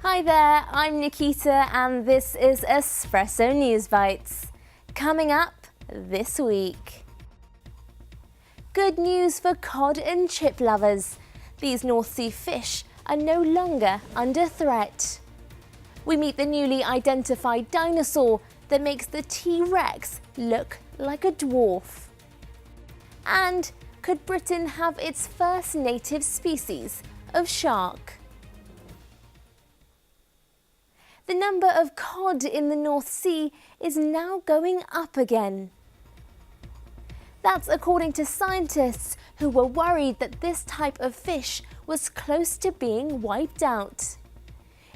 Hi there, I'm Nikita and this is Espresso Newsbites. Coming up this week. Good news for cod and chip lovers. These North Sea fish are no longer under threat. We meet the newly identified dinosaur that makes the T-Rex look like a dwarf. And could Britain have its first native species of shark? The number of cod in the North Sea is now going up again. That's according to scientists who were worried that this type of fish was close to being wiped out.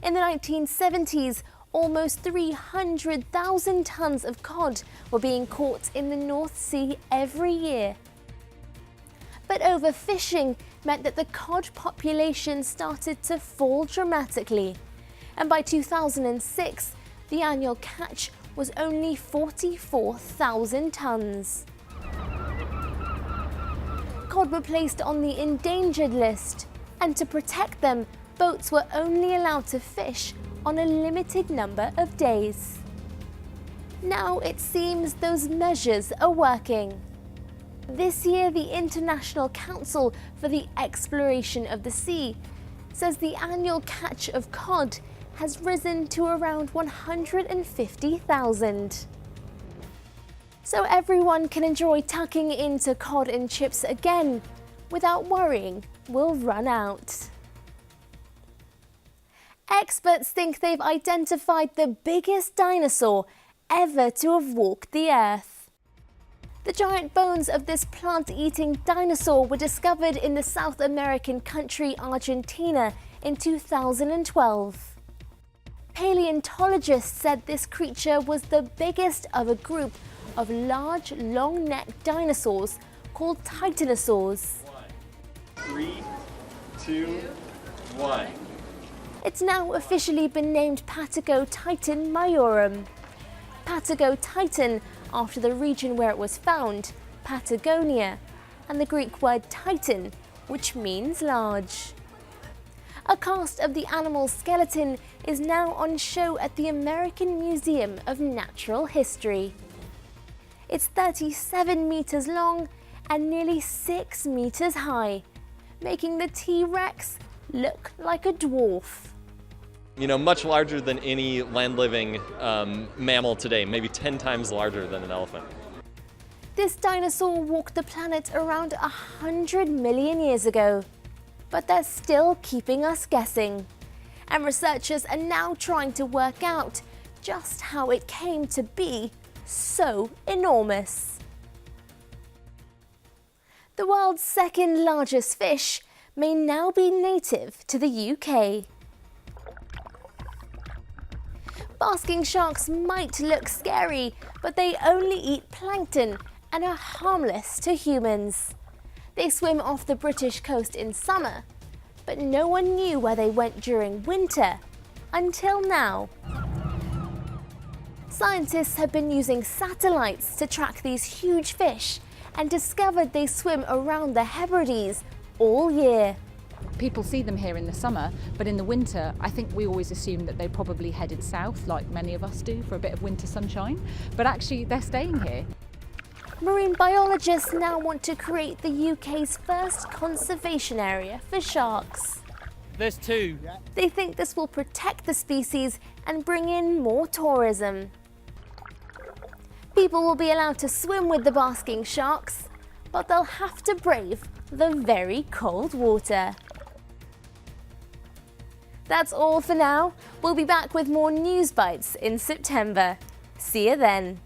In the 1970s, almost 300,000 tons of cod were being caught in the North Sea every year. But overfishing meant that the cod population started to fall dramatically. And by 2006, the annual catch was only 44,000 tonnes. Cod were placed on the endangered list, and to protect them, boats were only allowed to fish on a limited number of days. Now it seems those measures are working. This year, the International Council for the Exploration of the Sea says the annual catch of cod has risen to around 150,000. So everyone can enjoy tucking into cod and chips again without worrying we'll run out. Experts think they've identified the biggest dinosaur ever to have walked the earth. The giant bones of this plant-eating dinosaur were discovered in the South American country Argentina in 2012. Paleontologists said this creature was the biggest of a group of large, long-necked dinosaurs called titanosaurs. 3, 2, 1. It's now officially been named Patagotitan majorum. Patagotitan after the region where it was found, Patagonia, and the Greek word titan, which means large. A cast of the animal's skeleton is now on show at the American Museum of Natural History. It's 37 meters long and nearly 6 meters high, making the T-Rex look like a dwarf. You know, much larger than any land-living mammal today, maybe 10 times larger than an elephant. This dinosaur walked the planet around 100 million years ago. But they're still keeping us guessing. And researchers are now trying to work out just how it came to be so enormous. The world's second largest fish may now be native to the UK. Basking sharks might look scary, but they only eat plankton and are harmless to humans. They swim off the British coast in summer, but no one knew where they went during winter, until now. Scientists have been using satellites to track these huge fish and discovered they swim around the Hebrides all year. People see them here in the summer, but in the winter, I think we always assume that they probably headed south, like many of us do, for a bit of winter sunshine, but actually they're staying here. Marine biologists now want to create the UK's first conservation area for sharks. There's 2. They think this will protect the species and bring in more tourism. People will be allowed to swim with the basking sharks, but they'll have to brave the very cold water. That's all for now. We'll be back with more news bites in September. See you then.